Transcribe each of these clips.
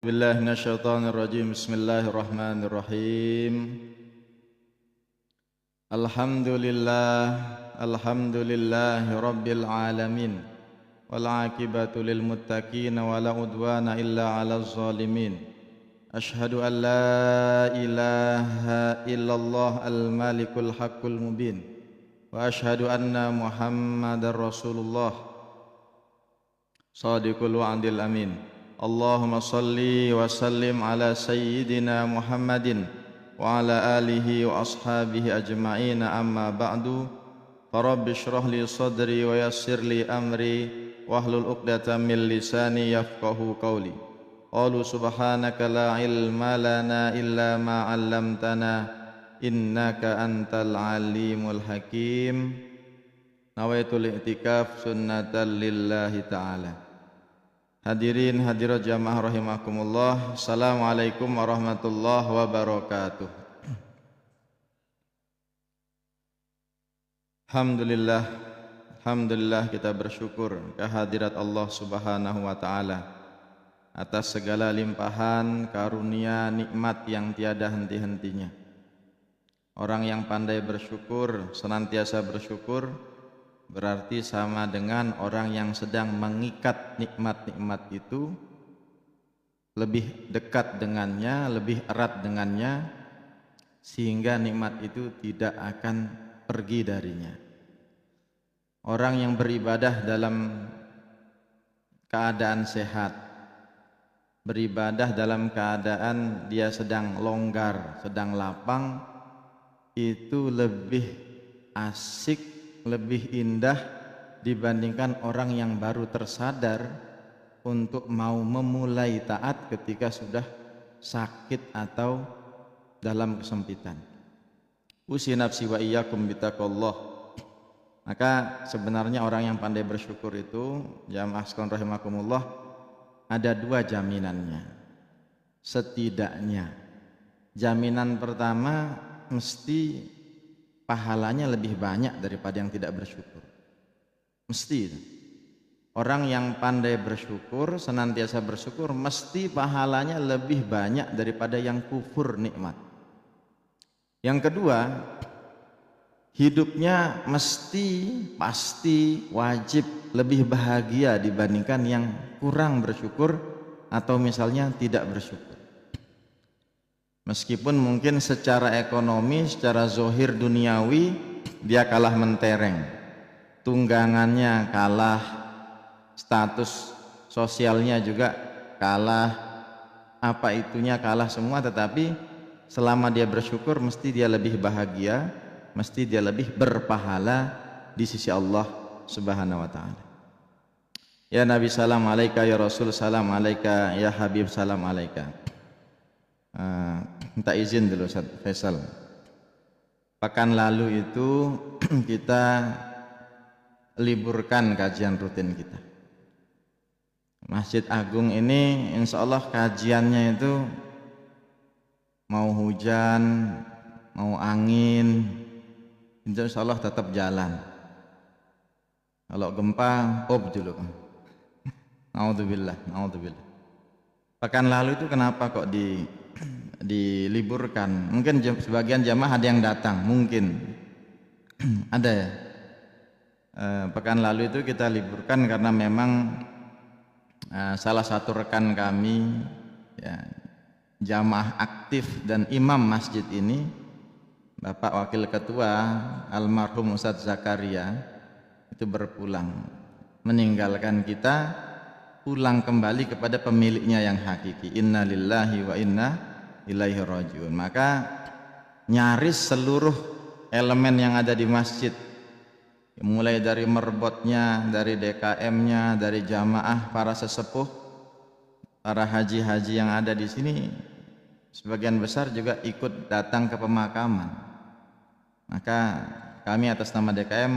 Billahi minasyaitonir rajim. Bismillahirrahmanirrahim. Alhamdulillahi rabbil alamin. Wal aqibatu lil muttaqin wa la udwana illa 'alal zalimin. Asyhadu an la ilaha illallah al-malikul haqqul mubin. Wa asyhadu anna Muhammadar Rasulullah shadiqul wa'dil amin. Allahumma salli wa sallim ala sayyidina Muhammadin wa ala alihi wa ashabihi ajma'in, amma ba'du. Rabbi shrah li sadri wa yassir li amri wahlul 'uqdatam min lisani yafqahu qawli. Qalu subhanaka la ilma lana illa ma 'allamtana innaka antal alimul hakim. Nawaitul i'tikaf sunnatan lillahi ta'ala. Hadirin hadirat jamaah rahimakumullah. Assalamualaikum warahmatullahi wabarakatuh. Alhamdulillah kita bersyukur kehadirat Allah Subhanahu wa taala atas segala limpahan karunia nikmat yang tiada henti-hentinya. Orang yang pandai bersyukur, senantiasa bersyukur, berarti sama dengan orang yang sedang mengikat nikmat-nikmat itu, lebih dekat dengannya, lebih erat dengannya, sehingga nikmat itu tidak akan pergi darinya. Orang yang beribadah dalam keadaan sehat, beribadah dalam keadaan dia sedang longgar, sedang lapang, itu lebih asik, lebih indah dibandingkan orang yang baru tersadar untuk mau memulai taat ketika sudah sakit atau dalam kesempitan. Usi nafsi wa iyyakum bitaqwallah. Maka sebenarnya orang yang pandai bersyukur itu, jamaah sekalian rahimakumullah, ada dua jaminannya. Setidaknya jaminan pertama, mesti pahalanya lebih banyak daripada yang tidak bersyukur. Mesti. Orang yang pandai bersyukur, senantiasa bersyukur, mesti pahalanya lebih banyak daripada yang kufur nikmat. Yang kedua, hidupnya pasti wajib lebih bahagia dibandingkan yang kurang bersyukur atau misalnya tidak bersyukur. Meskipun mungkin secara ekonomi, secara zohir duniawi dia kalah mentereng, tunggangannya kalah, status sosialnya juga kalah, apa itunya kalah semua, tetapi selama dia bersyukur mesti dia lebih bahagia, mesti dia lebih berpahala di sisi Allah Subhanahu wa taala. Ya Nabi salam alaika, ya Rasul salam alaika, ya Habib salam alaika. Minta izin dulu Ustaz Faisal. Pekan lalu itu kita liburkan kajian rutin kita. Masjid Agung ini insya Allah kajiannya itu mau hujan, mau angin, insya Allah tetap jalan. Kalau gempa, dulu. Naudzubillah. Pekan lalu itu kenapa kok diliburkan? Mungkin sebagian jamaah ada yang datang, mungkin ada ya. Pekan lalu itu kita liburkan karena memang salah satu rekan kami ya, jamaah aktif dan imam masjid ini, Bapak Wakil Ketua almarhum Ustadz Zakaria, itu berpulang, meninggalkan kita, pulang kembali kepada pemiliknya yang hakiki. Inna lillahi wa inna ilaihi rajiun. Maka nyaris seluruh elemen yang ada di masjid, mulai dari merbotnya, dari DKM-nya, dari jamaah, para sesepuh, para haji-haji yang ada di sini, sebagian besar juga ikut datang ke pemakaman. Maka kami atas nama DKM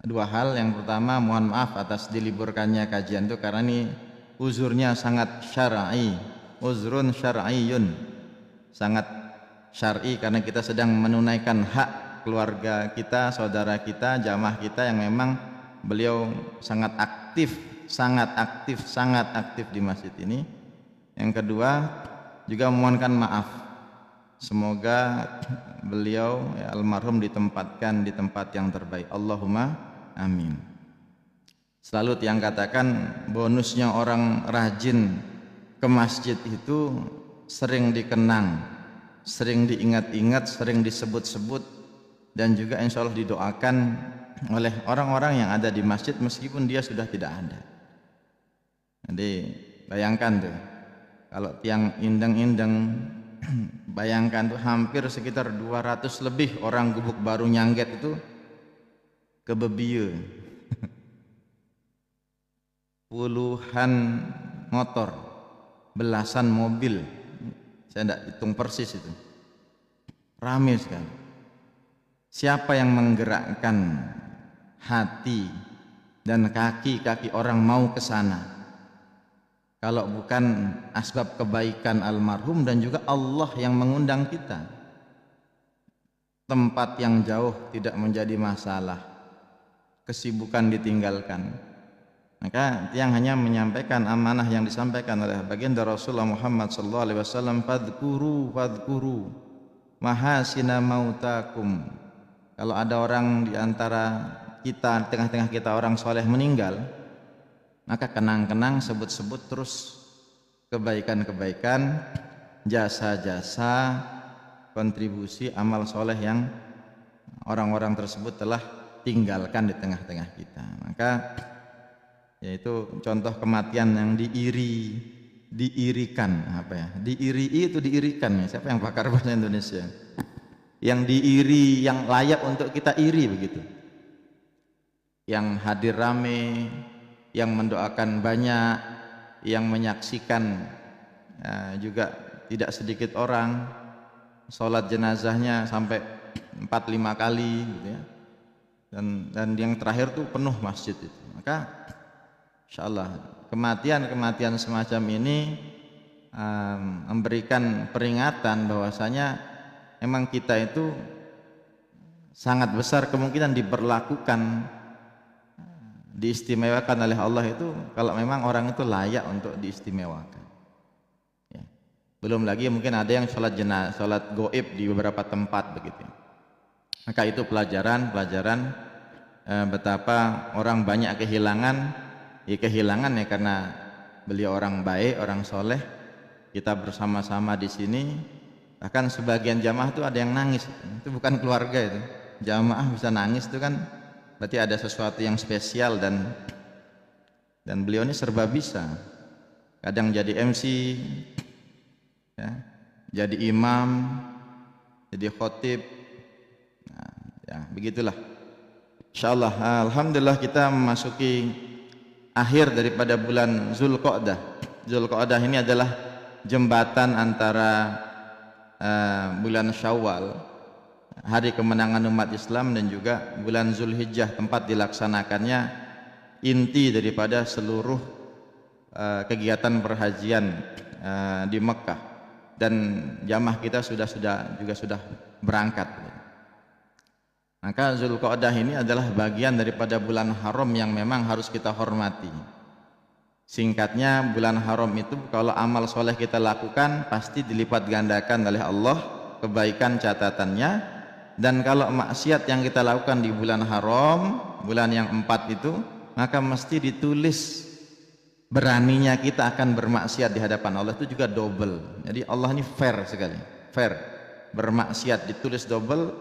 dua hal. Yang pertama, mohon maaf atas diliburkannya kajian itu karena ini uzurnya sangat syar'i, uzrun syar'iyyun, sangat syar'i, karena kita sedang menunaikan hak keluarga kita, saudara kita, jamaah kita yang memang beliau sangat aktif di masjid ini. Yang kedua juga memohonkan maaf. Semoga beliau almarhum ditempatkan di tempat yang terbaik. Allahumma amin. Selalu tiang katakan bonusnya orang rajin ke masjid itu sering dikenang, sering diingat-ingat, sering disebut-sebut, dan juga insya Allah didoakan oleh orang-orang yang ada di masjid meskipun dia sudah tidak ada. Jadi bayangkan tuh, kalau tiang indeng-indeng, bayangkan tuh hampir sekitar 200 lebih orang Gubuk Baru nyangget itu ke Bebieu. Puluhan motor, belasan mobil, saya tidak hitung persis itu, ramai sekali. Siapa yang menggerakkan hati dan kaki-kaki orang mau ke sana kalau bukan asbab kebaikan almarhum dan juga Allah yang mengundang kita? Tempat yang jauh tidak menjadi masalah, kesibukan ditinggalkan. Maka tiang hanya menyampaikan amanah yang disampaikan oleh baginda Rasulullah Muhammad SAW. Fadhkuru mahasina mautakum. Kalau ada orang di antara kita, tengah-tengah kita orang soleh meninggal, maka kenang-kenang, sebut-sebut terus kebaikan-kebaikan, jasa-jasa, kontribusi amal soleh yang orang-orang tersebut telah tinggalkan di tengah-tengah kita. Maka yaitu contoh kematian yang diirikan, apa ya? Diirii itu diirikan ya. Siapa yang pakar bahasa Indonesia? Yang diiri, yang layak untuk kita iri begitu. Yang hadir rame, yang mendoakan banyak, yang menyaksikan juga tidak sedikit orang, sholat jenazahnya sampai 4-5 kali gitu ya. Dan yang terakhir tuh penuh masjid itu. Maka insyaallah kematian semacam ini memberikan peringatan bahwasanya memang kita itu sangat besar kemungkinan diberlakukan, diistimewakan oleh Allah itu kalau memang orang itu layak untuk diistimewakan ya. Belum lagi mungkin ada yang sholat jenazah, sholat goib di beberapa tempat begitu. Maka itu pelajaran betapa orang banyak kehilangan ya karena beliau orang baik, orang soleh. Kita bersama-sama di sini, bahkan sebagian jamaah itu ada yang nangis. Itu bukan keluarga itu, jamaah bisa nangis itu kan berarti ada sesuatu yang spesial. Dan beliau ini serba bisa, kadang jadi MC ya, jadi imam, jadi khotib. Nah, ya begitulah. Insyaallah, alhamdulillah kita memasuki akhir daripada bulan Zulqa'dah. Zulqa'dah ini adalah jembatan antara bulan Syawal, hari kemenangan umat Islam, dan juga bulan Zulhijjah, tempat dilaksanakannya inti daripada seluruh kegiatan perhajian di Mekah. Dan jamaah kita sudah berangkat. Maka Zulqa'dah ini adalah bagian daripada bulan haram yang memang harus kita hormati. Singkatnya, bulan haram itu kalau amal soleh kita lakukan pasti dilipat gandakan oleh Allah kebaikan catatannya. Dan kalau maksiat yang kita lakukan di bulan haram, bulan yang 4 itu, maka mesti ditulis beraninya kita akan bermaksiat di hadapan Allah itu juga double. Jadi Allah ini fair sekali, fair. Bermaksiat ditulis double,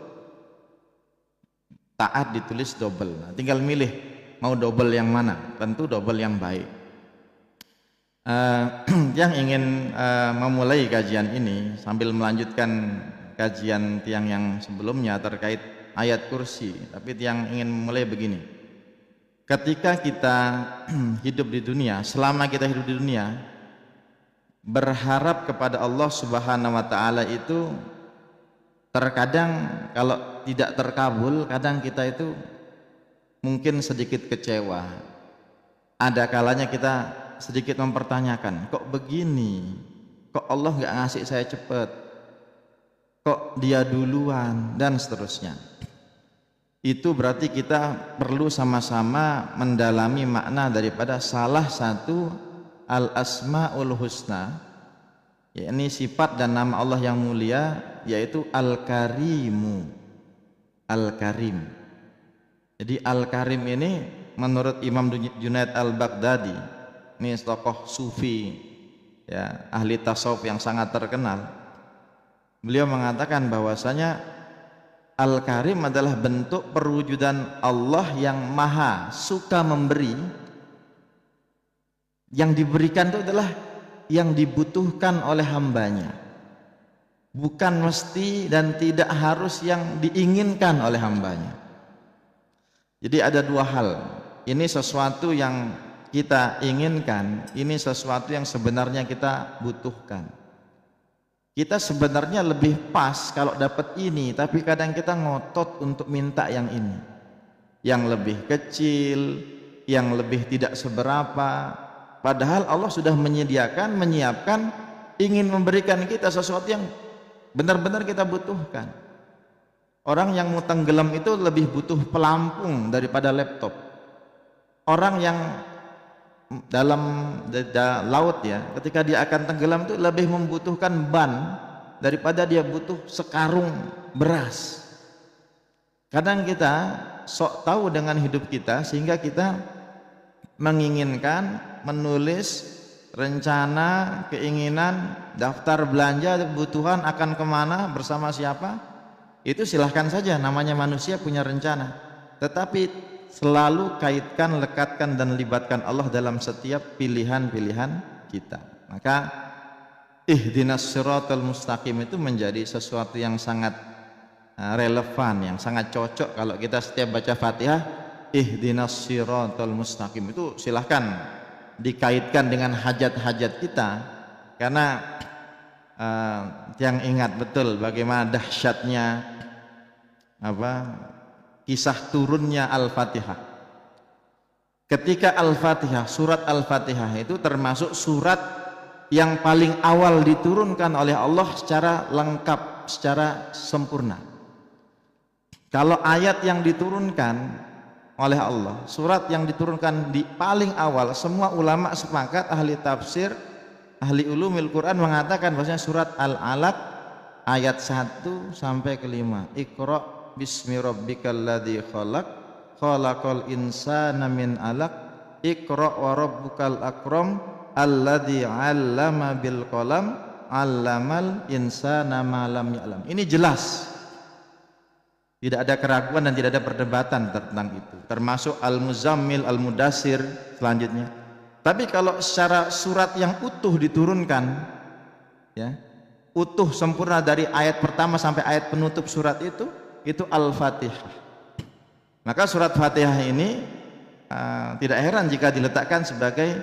taat ditulis double. Nah, tinggal milih mau double yang mana. Tentu double yang baik. Yang ingin memulai kajian ini sambil melanjutkan kajian tiang yang sebelumnya terkait ayat kursi, tapi tiang ingin memulai begini. Ketika kita hidup di dunia, selama kita hidup di dunia, berharap kepada Allah Subhanahu wa taala itu terkadang kalau tidak terkabul, kadang kita itu mungkin sedikit kecewa. Ada kalanya kita sedikit mempertanyakan, kok begini? Kok Allah nggak ngasih saya cepat? Kok dia duluan? Dan seterusnya. Itu berarti kita perlu sama-sama mendalami makna daripada salah satu al-asmaul husna Ya, ini sifat dan nama Allah yang mulia, yaitu Al-Karimu, Al-Karim. Jadi Al-Karim ini menurut Imam Junaid Al-Baghdadi, ini tokoh sufi, ya, ahli tasawuf yang sangat terkenal. Beliau mengatakan bahwasanya Al-Karim adalah bentuk perwujudan Allah yang maha suka memberi. Yang diberikan itu adalah yang dibutuhkan oleh hambanya, bukan mesti dan tidak harus yang diinginkan oleh hambanya. Jadi ada dua hal, ini sesuatu yang kita inginkan, ini sesuatu yang sebenarnya kita butuhkan. Kita sebenarnya lebih pas kalau dapat ini, tapi kadang kita ngotot untuk minta yang ini, yang lebih kecil, yang lebih tidak seberapa. Padahal Allah sudah menyediakan, menyiapkan, ingin memberikan kita sesuatu yang benar-benar kita butuhkan. Orang yang mau tenggelam itu lebih butuh pelampung daripada laptop. Orang yang dalam laut, ya, ketika dia akan tenggelam itu lebih membutuhkan ban daripada dia butuh sekarung beras. Kadang kita sok tahu dengan hidup kita sehingga kita menginginkan, menulis rencana, keinginan, daftar belanja, kebutuhan akan kemana, bersama siapa, itu silahkan saja, namanya manusia punya rencana. Tetapi selalu kaitkan, lekatkan dan libatkan Allah dalam setiap pilihan-pilihan kita. Maka ihdinas siratal mustaqim itu menjadi sesuatu yang sangat relevan, yang sangat cocok kalau kita setiap baca Fatihah. Ihdinas siratal mustaqim itu silahkan dikaitkan dengan hajat-hajat kita, karena yang ingat betul bagaimana dahsyatnya kisah turunnya Al-Fatihah. Ketika Al-Fatihah, surat Al-Fatihah itu termasuk surat yang paling awal diturunkan oleh Allah secara lengkap, secara sempurna. Kalau ayat yang diturunkan oleh Allah, surat yang diturunkan di paling awal, semua ulama sepakat, ahli tafsir, ahli ulumil Quran mengatakan bahwasanya surat Al-Alaq ayat 1 sampai ke 5. Iqra bismi rabbikal ladzi khalaq, khalaqal insana min 'alaq, iqra wa rabbukal akram, alladzi 'allama bil qalam, 'allamal insana ma lam ya'lam. Ini jelas. Tidak ada keraguan dan tidak ada perdebatan tentang itu. Termasuk Al-Muzammil, Al-Mudassir selanjutnya. Tapi kalau secara surat yang utuh diturunkan, ya, utuh sempurna dari ayat pertama sampai ayat penutup surat itu Al-Fatihah. Maka surat Fatihah ini tidak heran jika diletakkan sebagai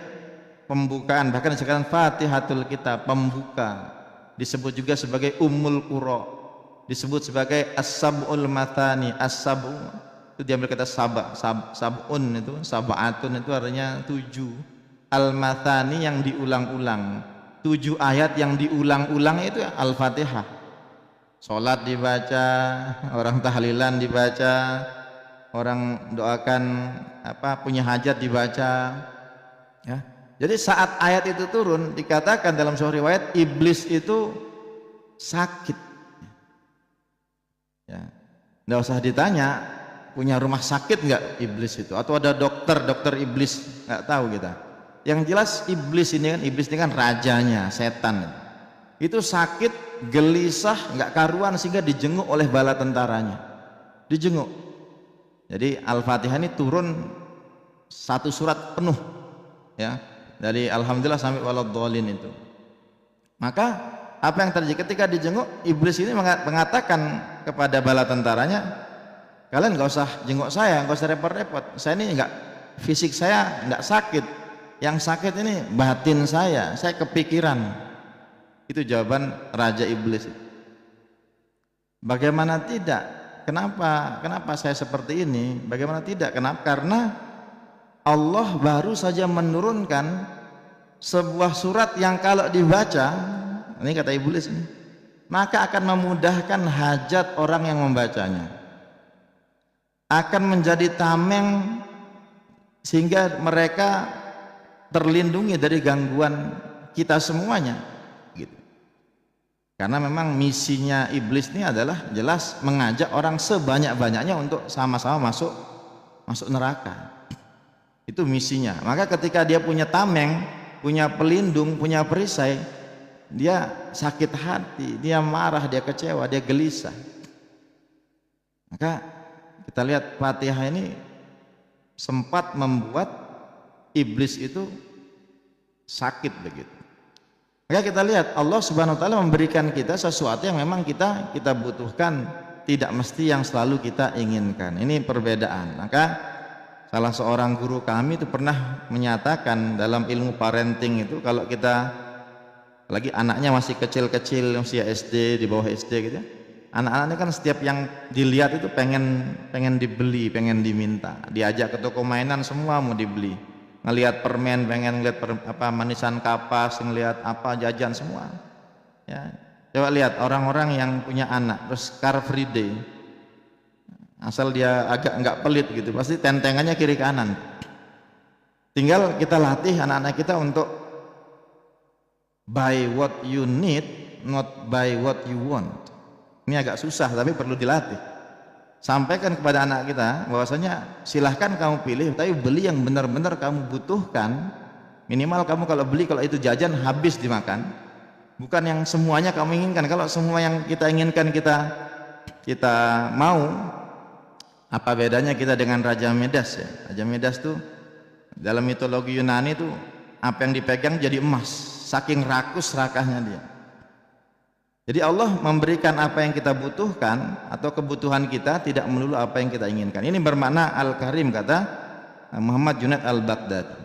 pembukaan, bahkan disebutkan Fatihatul Kitab, pembuka. Disebut juga sebagai Ummul Qura, disebut sebagai As-Sab'ul Mathani. As-Sab'u itu diambil kata sab'un, itu sab'atun itu artinya 7. Al-Mathani yang diulang-ulang, 7 ayat yang diulang-ulang itu Al-Fatihah. Salat dibaca, orang tahlilan dibaca, orang doakan punya hajat dibaca, ya. Jadi saat ayat itu turun, dikatakan dalam sebuah riwayat iblis itu sakit. Ya, nggak usah ditanya punya rumah sakit nggak iblis itu, atau ada dokter iblis, nggak tahu kita. Yang jelas iblis ini kan rajanya, setan. Itu sakit, gelisah, nggak karuan sehingga dijenguk oleh bala tentaranya. Dijenguk. Jadi Al-Fatihah ini turun satu surat penuh, ya, dari Alhamdulillah sampai waladhdallin itu. Maka apa yang terjadi ketika dijenguk, iblis ini mengatakan kepada bala tentaranya, kalian nggak usah jenguk saya, nggak usah repot-repot. Saya ini nggak, fisik saya nggak sakit, yang sakit ini batin saya kepikiran. Itu jawaban raja iblis. Bagaimana tidak? Kenapa saya seperti ini? Bagaimana tidak? Kenapa? Karena Allah baru saja menurunkan sebuah surat yang kalau dibaca, ini kata iblis ini, maka akan memudahkan hajat orang yang membacanya, akan menjadi tameng sehingga mereka terlindungi dari gangguan kita semuanya, gitu. Karena memang misinya iblis ini adalah jelas mengajak orang sebanyak-banyaknya untuk sama-sama masuk neraka. Itu misinya. Maka ketika dia punya tameng, punya pelindung, punya perisai, dia sakit hati, dia marah, dia kecewa, dia gelisah. Maka kita lihat Fatihah ini sempat membuat iblis itu sakit begitu. Maka kita lihat Allah Subhanahu wa taala memberikan kita sesuatu yang memang kita butuhkan, tidak mesti yang selalu kita inginkan. Ini perbedaan. Maka salah seorang guru kami itu pernah menyatakan dalam ilmu parenting itu, kalau kita lagi anaknya masih kecil-kecil, usia SD, di bawah SD gitu ya, anak-anak ini kan setiap yang dilihat itu pengen dibeli, pengen diminta, diajak ke toko mainan semua mau dibeli. Ngelihat permen pengen ngelihat manisan kapas, ngelihat apa jajan semua ya. Coba lihat orang-orang yang punya anak terus Car Free Day, asal dia agak nggak pelit gitu pasti tentengannya kiri kanan. Tinggal kita latih anak-anak kita untuk buy what you need, not buy what you want. Ini agak susah tapi perlu dilatih. Sampaikan kepada anak kita bahwasanya silahkan kamu pilih, tapi beli yang benar-benar kamu butuhkan. Minimal kamu kalau beli, kalau itu jajan habis dimakan, bukan yang semuanya kamu inginkan. Kalau semua yang kita inginkan kita mau, apa bedanya kita dengan Raja Midas ya? Raja Midas tuh dalam mitologi Yunani tuh apa yang dipegang jadi emas, saking rakus rakahnya dia. Jadi Allah memberikan apa yang kita butuhkan atau kebutuhan kita, tidak melulu apa yang kita inginkan. Ini bermakna Al-Karim, kata Muhammad Junaid Al-Baghdadi.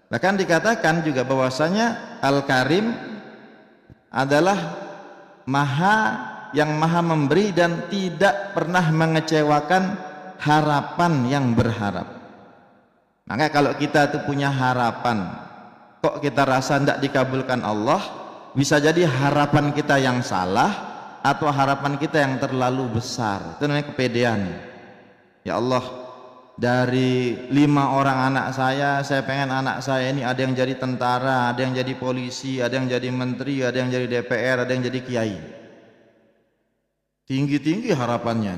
Bahkan dikatakan juga bahwasanya Al-Karim adalah yang maha memberi dan tidak pernah mengecewakan harapan yang berharap. Maka kalau kita tuh punya harapan, kok kita rasa tidak dikabulkan Allah, bisa jadi harapan kita yang salah atau harapan kita yang terlalu besar. Itu namanya kepedean. Ya Allah, dari 5 orang anak saya pengen anak saya ini ada yang jadi tentara, ada yang jadi polisi, ada yang jadi menteri, ada yang jadi DPR, ada yang jadi kiai. Tinggi-tinggi harapannya.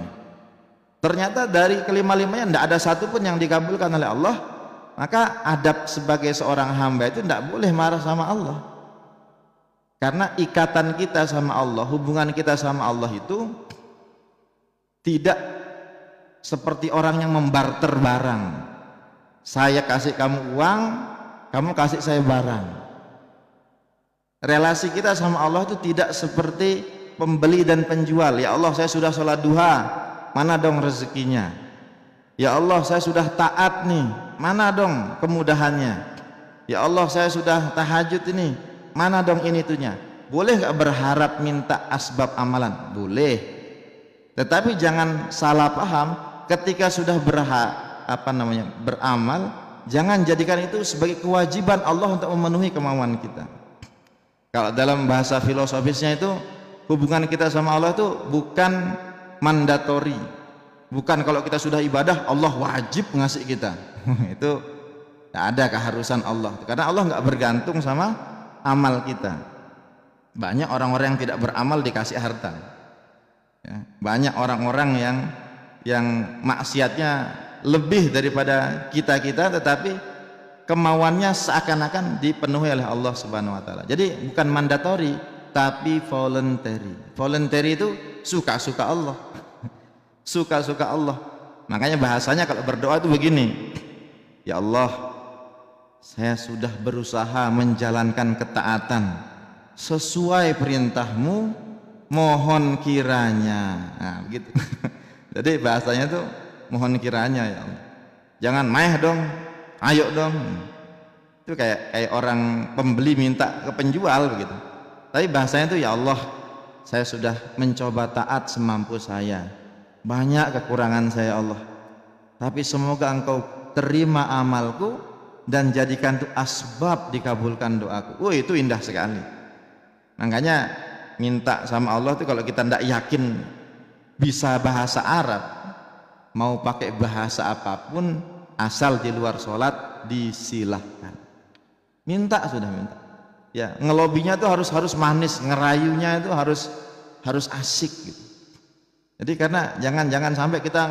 Ternyata dari kelima-limanya tidak ada satupun yang dikabulkan oleh Allah. Maka adab sebagai seorang hamba itu tidak boleh marah sama Allah. Karena ikatan kita sama Allah, hubungan kita sama Allah itu tidak seperti orang yang membarter barang. Saya kasih kamu uang, kamu kasih saya barang. Relasi kita sama Allah itu tidak seperti pembeli dan penjual. Ya Allah, saya sudah sholat duha, mana dong rezekinya? Ya Allah, saya sudah taat nih, mana dong kemudahannya? Ya Allah, saya sudah tahajud ini, mana dong ini itunya? Boleh nggak berharap minta asbab amalan? Boleh. Tetapi jangan salah paham, ketika sudah beramal, jangan jadikan itu sebagai kewajiban Allah untuk memenuhi kemauan kita. Kalau dalam bahasa filosofisnya itu, hubungan kita sama Allah itu bukan mandatori. Bukan kalau kita sudah ibadah Allah wajib ngasih kita. Itu tidak ada keharusan Allah, karena Allah nggak bergantung sama amal kita. Banyak orang-orang yang tidak beramal dikasih harta ya. Banyak orang-orang yang maksiatnya lebih daripada kita, tetapi kemauannya seakan-akan dipenuhi oleh Allah Subhanahu wa taala. Jadi bukan mandatori tapi voluntary. Voluntary itu suka-suka Allah. Suka-suka Allah. Makanya bahasanya kalau berdoa itu begini. Ya Allah, saya sudah berusaha menjalankan ketaatan sesuai perintahmu, mohon kiranya. Nah, begitu. Jadi bahasanya tuh mohon kiranya ya Allah. Jangan maeh dong, ayo dong. Itu kayak orang pembeli minta ke penjual begitu. Tapi bahasanya tuh ya Allah, saya sudah mencoba taat semampu saya. Banyak kekurangan saya Allah. Tapi semoga Engkau terima amalku dan jadikan itu asbab dikabulkan doaku. Oh, itu indah sekali. Makanya minta sama Allah itu kalau kita tidak yakin bisa bahasa Arab, mau pakai bahasa apapun asal di luar sholat disilahkan. Minta sudah minta. Ya, ngelobinya tuh harus manis, ngerayunya itu harus asik gitu. Jadi karena jangan sampai kita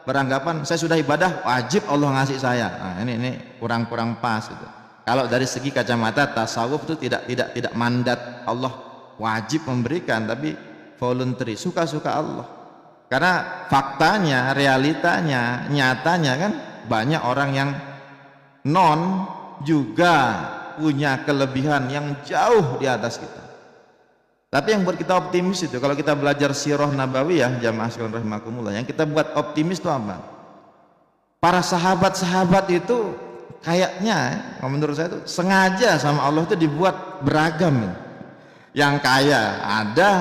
beranggapan saya sudah ibadah wajib Allah ngasih saya. Nah, ini kurang pas gitu. Kalau dari segi kacamata tasawuf itu tidak mandat Allah wajib memberikan, tapi voluntary, suka-suka Allah. Karena faktanya, realitanya, nyatanya kan banyak orang yang non juga punya kelebihan yang jauh di atas kita. Tapi yang buat kita optimis itu, kalau kita belajar sirah nabawiyah jamaah sekalian rahimakumullah, yang kita buat optimis itu apa? Para sahabat-sahabat itu kayaknya, menurut saya itu sengaja sama Allah itu dibuat beragam. Yang kaya ada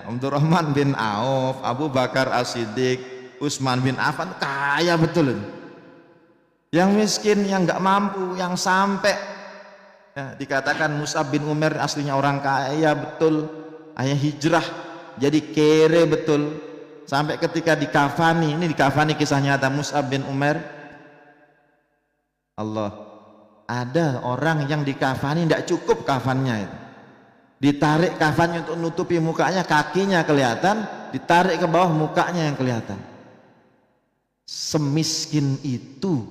Abdurrahman bin Auf, Abu Bakar As-Siddiq, Utsman bin Affan, kaya betul. Yang miskin, yang nggak mampu, yang sampai ya, dikatakan Mus'ab bin Umair aslinya orang kaya betul, ayah hijrah jadi kere betul, sampai ketika dikafani, ini dikafani kisah nyata Mus'ab bin Umair. Allah, ada orang yang dikafani tidak cukup kafannya itu, ditarik kafannya untuk nutupi mukanya, kakinya kelihatan, ditarik ke bawah mukanya yang kelihatan. Semiskin itu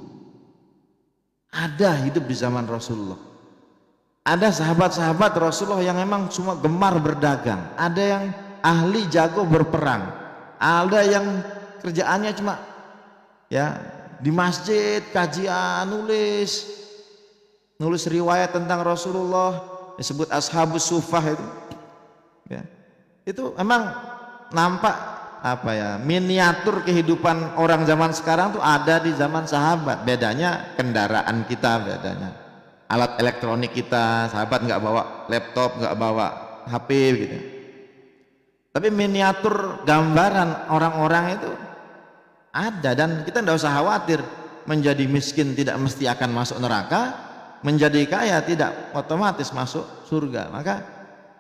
ada hidup di zaman Rasulullah. Ada sahabat-sahabat Rasulullah yang memang semua gemar berdagang, ada yang ahli jago berperang, ada yang kerjaannya cuma ya di masjid kajian, nulis riwayat tentang Rasulullah, disebut ashabus sufah itu. Ya. Itu memang nampak apa ya, miniatur kehidupan orang zaman sekarang tuh ada di zaman sahabat. Bedanya kendaraan kita, bedanya alat elektronik kita, sahabat nggak bawa laptop, nggak bawa HP gitu. Tapi miniatur gambaran orang-orang itu ada, dan kita nggak usah khawatir menjadi miskin tidak mesti akan masuk neraka, menjadi kaya tidak otomatis masuk surga. Maka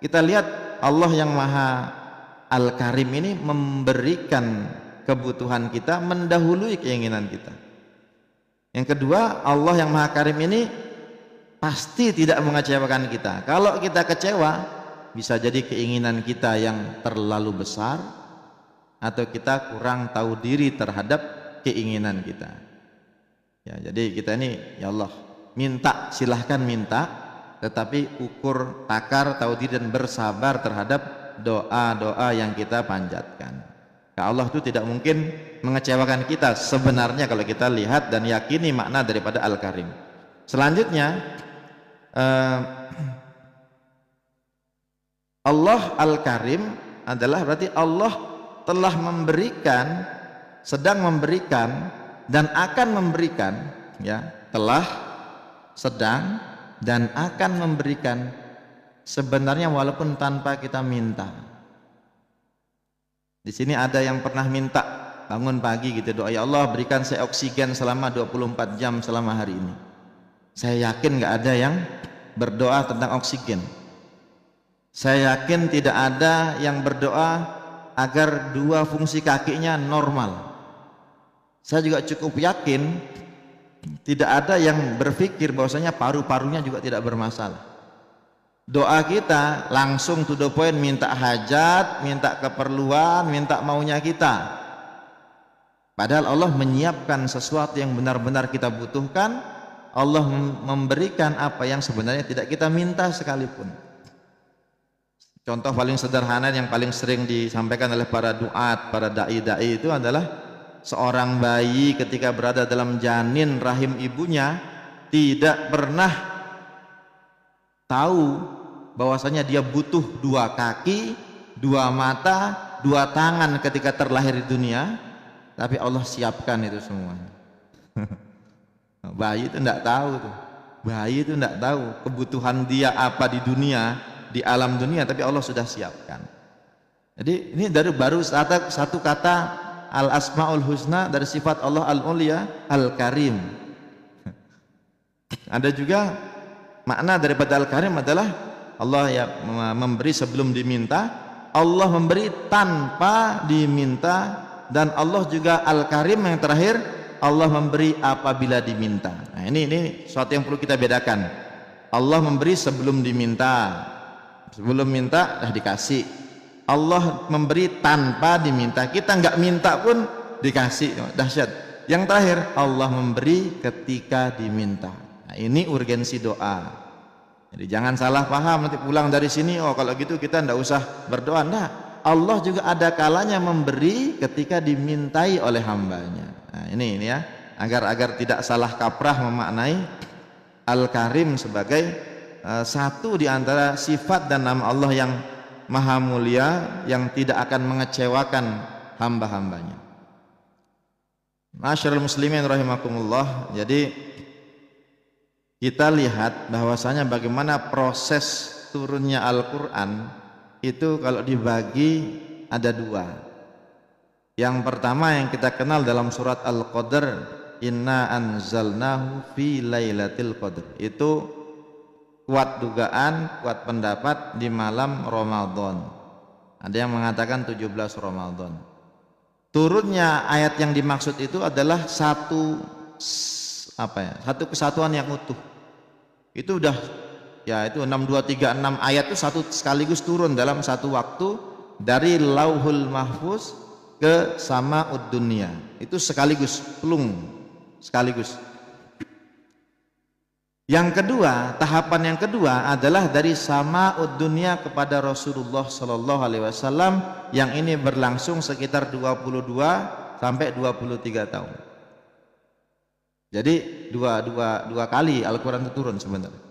kita lihat Allah yang Maha Al-Karim ini memberikan kebutuhan kita mendahului keinginan kita. Yang kedua, Allah yang Maha Karim ini pasti tidak mengecewakan kita. Kalau kita kecewa, bisa jadi keinginan kita yang terlalu besar, atau kita kurang tahu diri terhadap keinginan kita. Ya, jadi kita ini ya Allah minta, silahkan minta, tetapi ukur, takar, tahu diri dan bersabar terhadap doa-doa yang kita panjatkan. Allah itu tidak mungkin mengecewakan kita sebenarnya kalau kita lihat dan yakini makna daripada Al-Karim. Selanjutnya Allah Al-Karim adalah berarti Allah telah memberikan, sedang memberikan, dan akan memberikan, ya, telah, sedang, dan akan memberikan sebenarnya walaupun tanpa kita minta. Di sini ada yang pernah minta bangun pagi gitu, doa, ya Allah berikan saya oksigen selama 24 jam selama hari ini. Saya yakin nggak ada yang berdoa tentang oksigen. Saya yakin tidak ada yang berdoa agar dua fungsi kakinya normal. Saya juga cukup yakin tidak ada yang berpikir bahwasanya paru-parunya juga tidak bermasalah. Doa kita langsung to the point, minta hajat, minta keperluan, minta maunya kita. Padahal Allah menyiapkan sesuatu yang benar-benar kita butuhkan. Allah memberikan apa yang sebenarnya tidak kita minta sekalipun. Contoh paling sederhana yang paling sering disampaikan oleh para duat, para dai-dai itu adalah seorang bayi ketika berada dalam janin rahim ibunya tidak pernah tahu bahwasanya dia butuh dua kaki, dua mata, dua tangan ketika terlahir di dunia, tapi Allah siapkan itu semua. Bayi itu tidak tahu tuh. Bayi itu tidak tahu kebutuhan dia apa di dunia, di alam dunia, tapi Allah sudah siapkan. Jadi ini dari baru satu kata Al-Asmaul Husna dari sifat Allah Al-Ulia Al-Karim. Ada juga makna daripada Al-Karim adalah Allah ya memberi sebelum diminta, Allah memberi tanpa diminta, dan Allah juga Al-Karim yang terakhir, Allah memberi apabila diminta. Nah, ini sesuatu yang perlu kita bedakan. Allah memberi sebelum diminta, sebelum minta dah dikasih. Allah memberi tanpa diminta, kita nggak minta pun dikasih, dahsyat. Yang terakhir, Allah memberi ketika diminta. Nah, ini urgensi doa. Jadi jangan salah paham nanti pulang dari sini, oh kalau gitu kita ndak usah berdoa. Nah, Allah juga ada kalanya memberi ketika dimintai oleh hambanya. Nah, ini ya, agar tidak salah kaprah memaknai Al-Karim sebagai satu di antara sifat dan nama Allah yang maha mulia, yang tidak akan mengecewakan hamba-hambanya. Masyarul muslimin rahimakumullah. Jadi kita lihat bahwasanya bagaimana proses turunnya Al-Quran itu kalau dibagi ada dua. Yang pertama yang kita kenal dalam surat Al-Qadr, inna anzalnahu fi lailatul qadr, itu kuat dugaan, kuat pendapat di malam Ramadan. Ada yang mengatakan 17 Ramadan. Turunnya ayat yang dimaksud itu adalah satu kesatuan yang utuh. Itu udah ya, itu 6236 ayat itu satu sekaligus turun dalam satu waktu dari Lauhul Mahfuz ke Sama'ud Dunya. Itu sekaligus, plung, sekaligus. Yang kedua, tahapan yang kedua adalah dari Sama'ud Dunya kepada Rasulullah sallallahu alaihi wasallam, yang ini berlangsung sekitar 22 sampai 23 tahun. Jadi dua kali Al-Quran itu turun sebenarnya.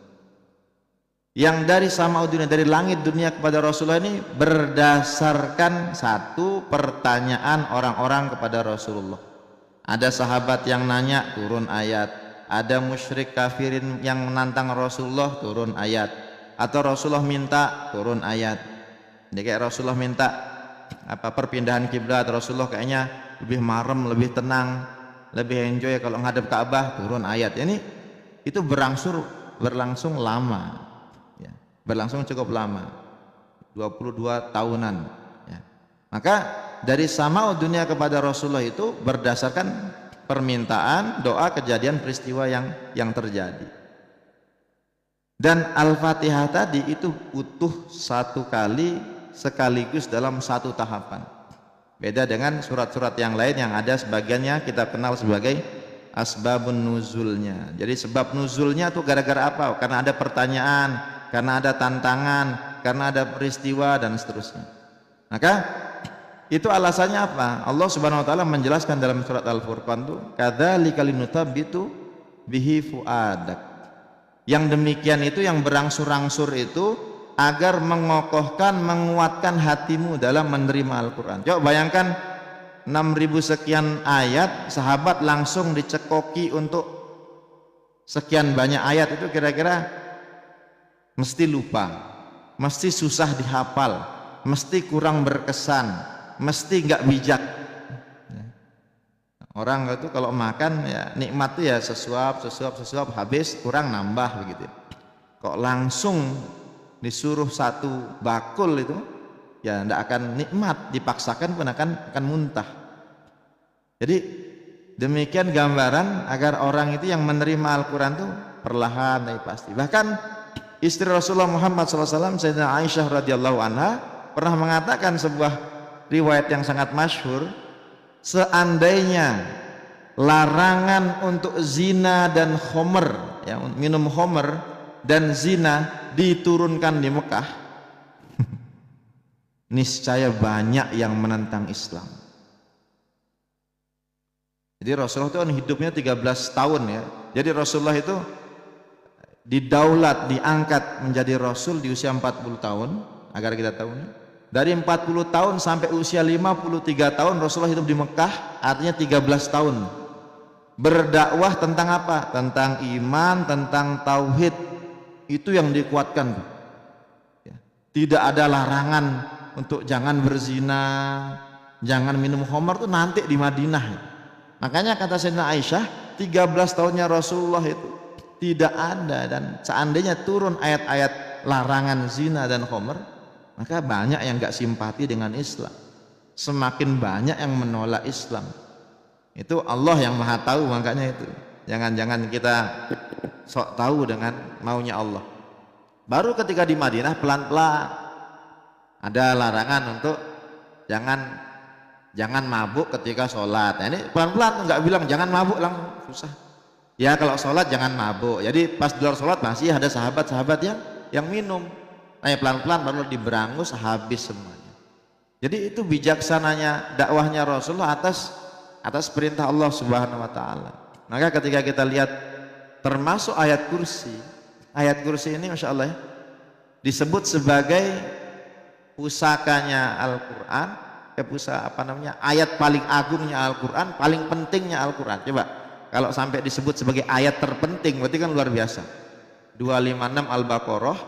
Yang dari Sama'ud Dunya, dari langit dunia kepada Rasulullah ini berdasarkan satu pertanyaan orang-orang kepada Rasulullah. Ada sahabat yang nanya, turun ayat. Ada musyrik kafirin yang menantang Rasulullah, turun ayat. Atau Rasulullah minta, turun ayat. Jadi kayak Rasulullah minta perpindahan kiblat, Rasulullah kayaknya lebih marem, lebih tenang, lebih enjoy kalau ngadep Ka'bah, turun ayat. Ini itu berlangsung lama ya, berlangsung cukup lama, 22 tahunan ya. Maka dari Sama'ud Dunya kepada Rasulullah itu berdasarkan permintaan, doa, kejadian, peristiwa yang terjadi. Dan Al-Fatihah tadi itu utuh satu kali sekaligus dalam satu tahapan. Beda dengan surat-surat yang lain yang ada sebagiannya kita kenal sebagai asbabun nuzulnya. Jadi sebab nuzulnya itu gara-gara apa? Karena ada pertanyaan, karena ada tantangan, karena ada peristiwa dan seterusnya. Maka itu alasannya apa? Allah Subhanahu wa taala menjelaskan dalam surat Al-Furqan itu, kadzalika linuthabbitu bihi fuadak. Yang demikian itu, yang berangsur-angsur itu agar mengokohkan, menguatkan hatimu dalam menerima Al-Quran. Coba bayangkan 6.000 sekian ayat, sahabat langsung dicekoki untuk sekian banyak ayat, itu kira-kira mesti lupa, mesti susah dihafal, mesti kurang berkesan, mesti nggak bijak. Orang itu kalau makan ya nikmat tuh ya sesuap habis, kurang nambah begitu. Kok langsung disuruh satu bakul itu ya tidak akan nikmat, dipaksakan pun akan muntah. Jadi demikian gambaran agar orang itu yang menerima Al-Quran itu perlahan tapi pasti. Bahkan istri Rasulullah Muhammad SAW, Sayyidina Aisyah radhiyallahu anha, pernah mengatakan sebuah riwayat yang sangat masyhur, seandainya larangan untuk zina dan khomer, ya, minum khomer dan zina diturunkan di Mekah, niscaya banyak yang menentang Islam. Jadi Rasulullah itu kan hidupnya 13 tahun ya. Jadi Rasulullah itu didaulat, diangkat menjadi Rasul di usia 40 tahun, agar kita tahu nih. Dari 40 tahun sampai usia 53 tahun Rasulullah hidup di Mekah, artinya 13 tahun. Berdakwah tentang apa? Tentang iman, tentang tauhid. Itu yang dikuatkan. Tidak ada larangan untuk jangan berzina, jangan minum khamar, itu nanti di Madinah. Makanya kata Sayyidina Aisyah, 13 tahunnya Rasulullah itu tidak ada, dan seandainya turun ayat-ayat larangan zina dan khamar, maka banyak yang gak simpati dengan Islam, semakin banyak yang menolak Islam. Itu Allah yang maha tahu, makanya itu Jangan-jangan kita sok tahu dengan maunya Allah. Baru ketika di Madinah pelan-pelan ada larangan untuk jangan mabuk ketika sholat. Nah, ini pelan-pelan, nggak bilang jangan mabuk langsung, susah. Ya kalau sholat jangan mabuk. Jadi pas di luar sholat masih ada sahabat-sahabat yang minum. Nah, pelan-pelan baru diberangus habis semuanya. Jadi itu bijaksananya dakwahnya Rasulullah atas perintah Allah Subhanahu wa taala. Maka ketika kita lihat termasuk ayat kursi ini Masya Allah ya, disebut sebagai pusakanya Al-Quran, ayat paling agungnya Al-Quran, paling pentingnya Al-Quran. Coba kalau sampai disebut sebagai ayat terpenting berarti kan luar biasa. 256 Al-Baqarah,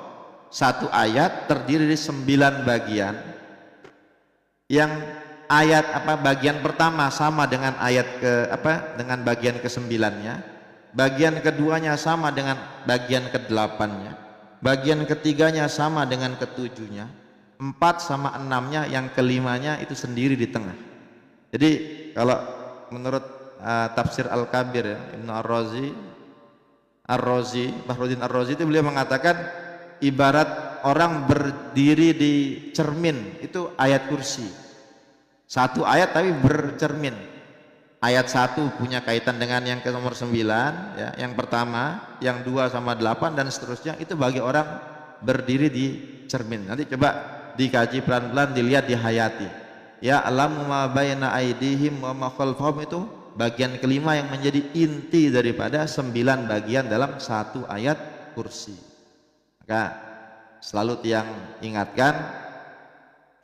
satu ayat terdiri dari 9 bagian, yang ayat bagian pertama sama dengan dengan bagian ke-9-nya, bagian keduanya sama dengan bagian ke-8-nya, bagian ketiganya sama dengan ke-7-nya, 4 sama 6-nya, yang ke-5-nya itu sendiri di tengah. Jadi kalau menurut tafsir Al-Kabir ya, Ibnu Ar-Razi, Bahruddin Ar-Razi itu beliau mengatakan ibarat orang berdiri di cermin, itu ayat kursi. Satu ayat tapi bercermin. Ayat 1 punya kaitan dengan yang ke nomor 9 ya, yang pertama, yang 2 sama 8 dan seterusnya. Itu bagi orang berdiri di cermin. Nanti coba dikaji pelan-pelan, dilihat, dihayati. Ya alamu ma baina aidihim wa ma khalfahum, itu bagian kelima yang menjadi inti daripada 9 bagian dalam satu ayat kursi. Maka selalu tiang ingatkan,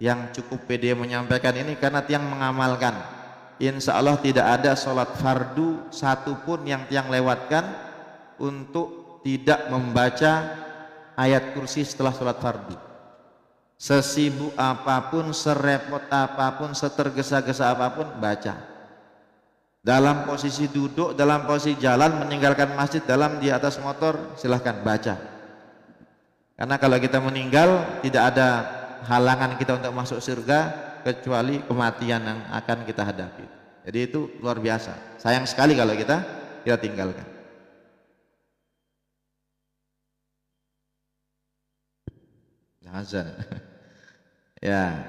yang cukup pede menyampaikan ini karena tiang mengamalkan. Insya Allah tidak ada sholat fardu satupun yang tiang lewatkan untuk tidak membaca ayat kursi setelah sholat fardu. Sesibuk apapun, serepot apapun, setergesa-gesa apapun, baca. Dalam posisi duduk, dalam posisi jalan, meninggalkan masjid, di atas motor, silahkan baca. Karena kalau kita meninggal tidak ada halangan kita untuk masuk surga kecuali kematian yang akan kita hadapi. Jadi itu luar biasa. Sayang sekali kalau kita tinggalkan. Azan. Ya.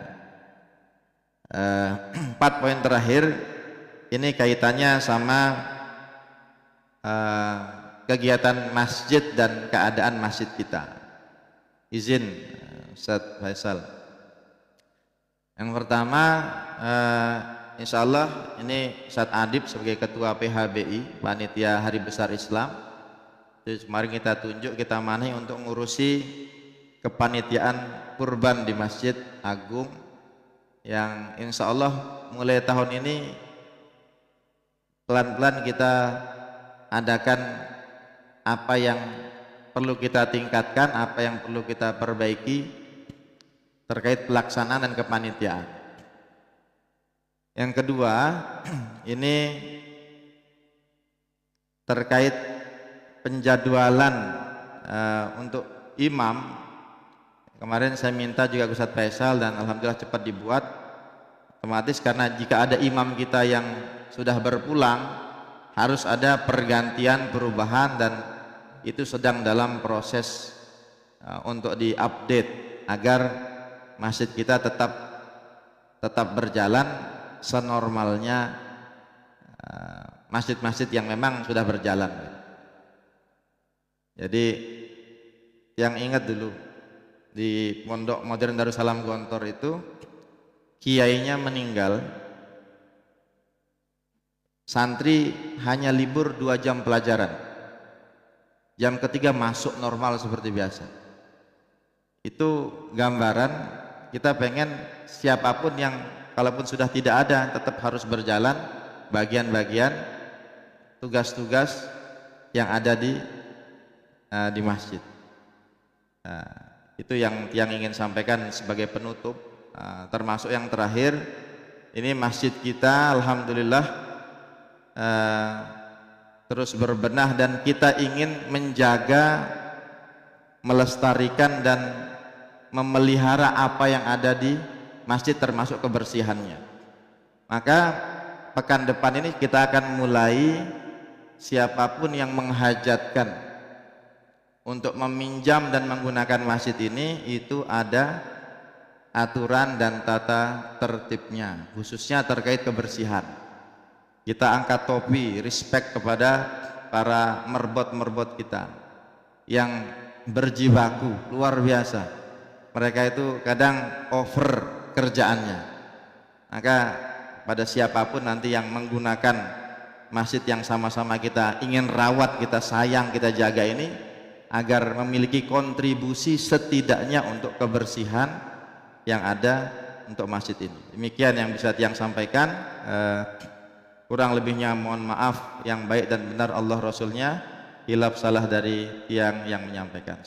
4 poin terakhir ini kaitannya sama kegiatan masjid dan keadaan masjid kita. Izin Ustaz Faisal. Yang pertama, insya Allah ini Ustaz Adib sebagai Ketua PHBI, Panitia Hari Besar Islam. Jadi kemarin kita tunjuk, kita manahi untuk ngurusi kepanitiaan kurban di Masjid Agung, yang insya Allah mulai tahun ini pelan-pelan kita adakan apa yang perlu kita tingkatkan, apa yang perlu kita perbaiki terkait pelaksanaan dan kepanitiaan. Yang kedua, ini terkait penjadwalan untuk imam. Kemarin saya minta juga Ustaz Faisal dan alhamdulillah cepat dibuat. Otomatis karena jika ada imam kita yang sudah berpulang, harus ada pergantian, perubahan, dan itu sedang dalam proses untuk diupdate agar masjid kita tetap berjalan senormalnya masjid-masjid yang memang sudah berjalan. Jadi yang ingat dulu di Pondok Modern Darussalam Gontor itu kiainya meninggal, santri hanya libur 2 jam pelajaran, jam ketiga masuk normal seperti biasa. Itu gambaran kita pengen siapapun yang kalaupun sudah tidak ada tetap harus berjalan bagian-bagian tugas-tugas yang ada di masjid. Itu yang ingin sampaikan sebagai penutup. Termasuk yang terakhir, ini masjid kita alhamdulillah terus berbenah dan kita ingin menjaga, melestarikan dan memelihara apa yang ada di masjid termasuk kebersihannya. Maka pekan depan ini kita akan mulai siapapun yang menghajatkan untuk meminjam dan menggunakan masjid ini, itu ada aturan dan tata tertibnya, khususnya terkait kebersihan. Kita angkat topi respect kepada para merbot-merbot kita yang berjibaku luar biasa. Mereka itu kadang over kerjaannya. Maka pada siapapun nanti yang menggunakan masjid yang sama-sama kita ingin rawat, kita sayang, kita jaga ini, agar memiliki kontribusi setidaknya untuk kebersihan yang ada untuk masjid ini. Demikian yang bisa Tiang sampaikan. Kurang lebihnya mohon maaf. Yang baik dan benar Allah Rasulnya, hilaf salah dari Tiang yang menyampaikan.